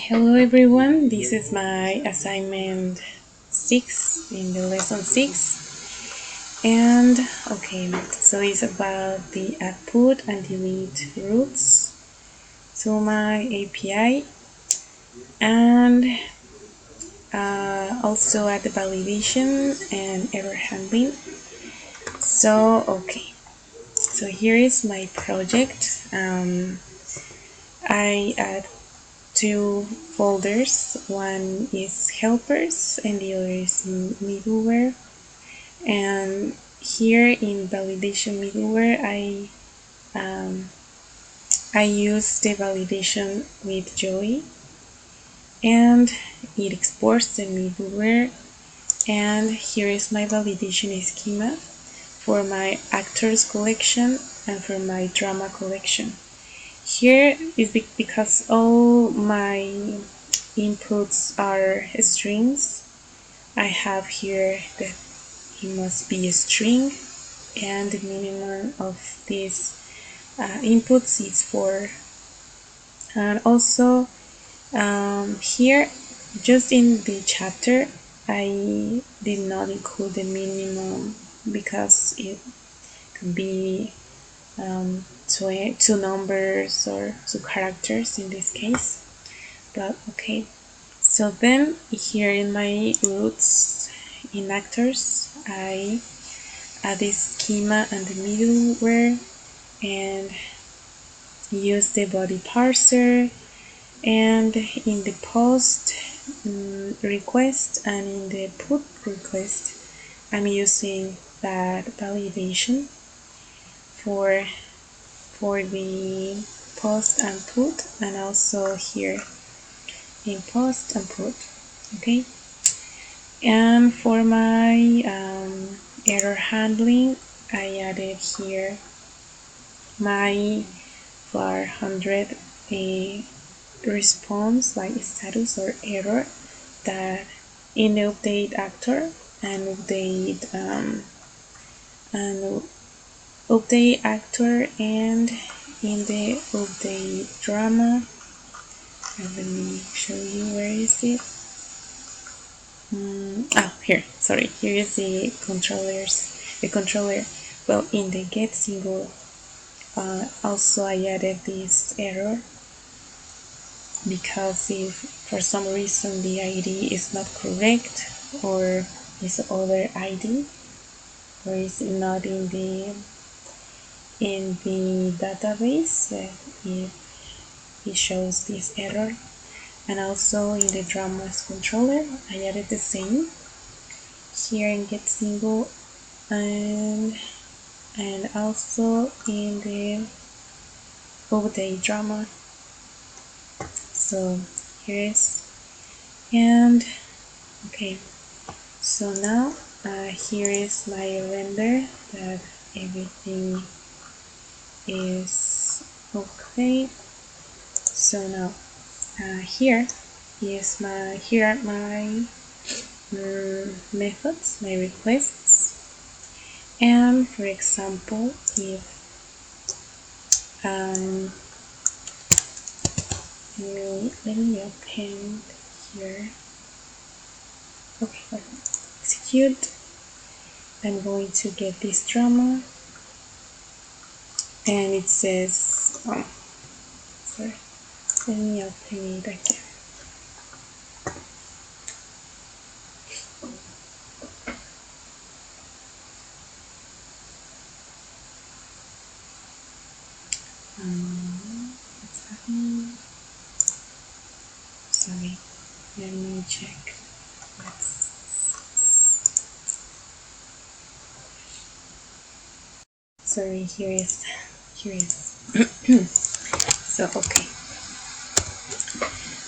Hello everyone, this is my assignment 6 in the lesson 6, and so it's about the add put and delete routes to my API, and also at the validation and error handling. So here is my project. I add two folders. One is helpers and the other is middleware. And here in validation middleware, I use the validation with Joey, and it exports the middleware. And here is my validation schema for my actors collection and for my drama collection. Here is because all my inputs are strings. I have here that it must be a string, and the minimum of these inputs is 4. And also here, just in the chapter, I did not include the minimum because it could be two numbers or 2 characters in this case, but okay. So then here in my roots in actors, I add this schema and the middleware and use the body parser, and in the post request and in the put request I'm using that validation for the post and put, and also here in post and put. Okay, and for my error handling, I added here my var 100 a response like status or error that in the update actor and update actor and in the update drama. And let me show you where is it. Here, sorry, here is the controller. Well, in the get single also I added this error because if for some reason the ID is not correct or is other ID or is not in the database, it shows this error. And also in the dramas controller I added the same here in get single and also in the update drama. So here is, and okay, so now here is my render that everything is okay. So now here are my methods, my requests, and for example, if let me open here. Okay, execute. I'm going to get this drama, and it says, sorry, let me open it again. What's happening? Sorry, let me check. Sorry, here is. So okay.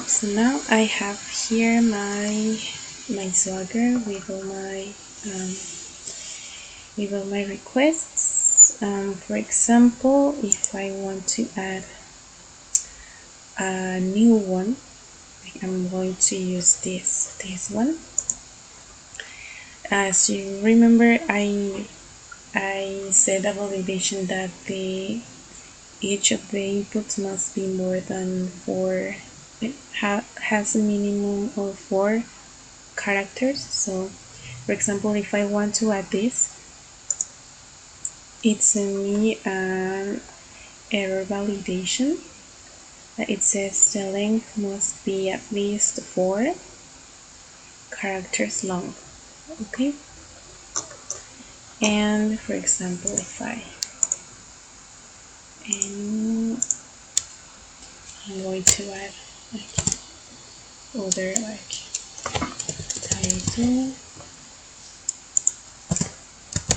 So now I have here my Swagger with all my requests. For example, if I want to add a new one, I'm going to use this one. As you remember, I said a validation that each of the inputs must be more than 4 it has a minimum of 4 characters. So for example, if I want to add this, it sends me an error validation. It says the length must be at least 4 characters long. Okay. And for example, if I'm going to add like other like title,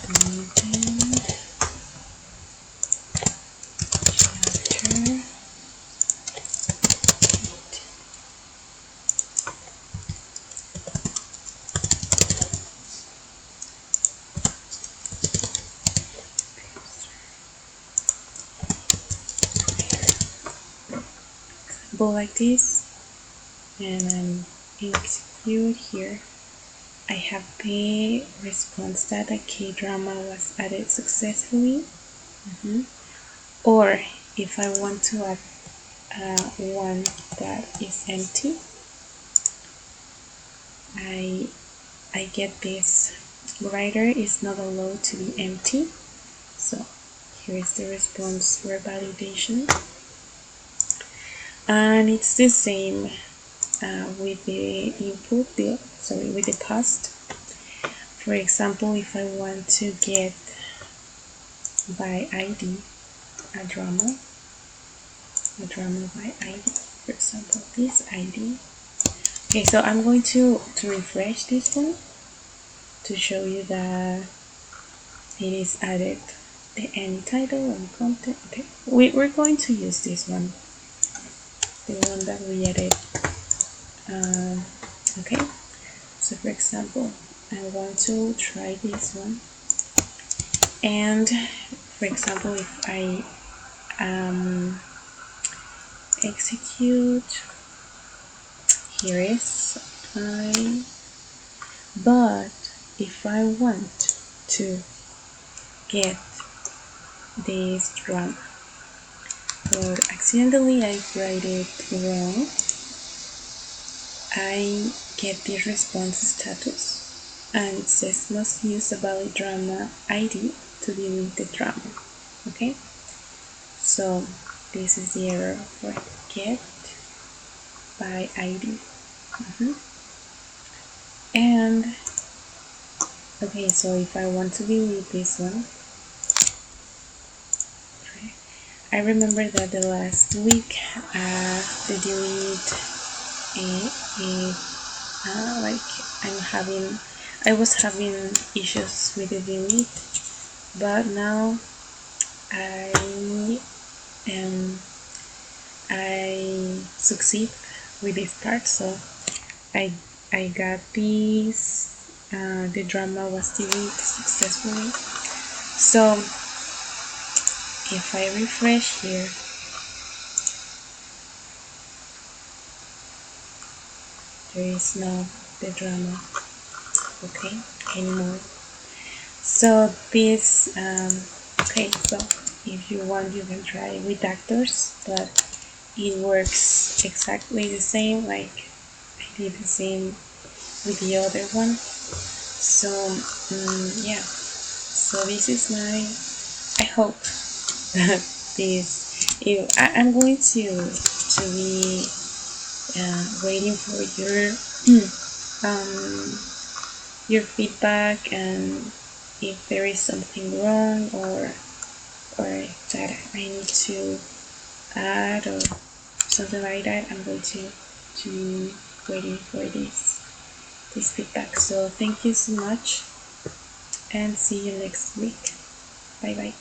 content, chapter, example like this, and then execute here. I have the response that a K-drama was added successfully. Or if I want to add one that is empty, I get this writer is not allowed to be empty. So here is the response for validation, and it's the same with the input, with the post. For example, if I want to get by ID a drama by ID, for example, this ID. Okay, so I'm going to refresh this one to show you that it is added the any title and content. Okay, we're going to use this one, the one that we added. Okay, so for example, I want to try this one, and for example, if I execute, here is apply. But if I want to get this drama, or accidentally I write it wrong, I get the response status, and it says must use a valid drama ID to delete the drama. Okay, so this is the error for get by ID. And okay, so if I want to delete this one, I remember that the last week the delete like I was having issues with the delete, but now I succeed with this part. So I got this. The drama was deleted successfully. So if I refresh here, there is no the drama, okay, anymore. So this okay, so if you want, you can try with actors, but it works exactly the same, like I did the same with the other one. So yeah, so this is I hope that I'm going to be waiting for your feedback, and if there is something wrong or that I need to add or something like that, I'm going to be waiting for this feedback. So thank you so much, and see you next week. Bye bye.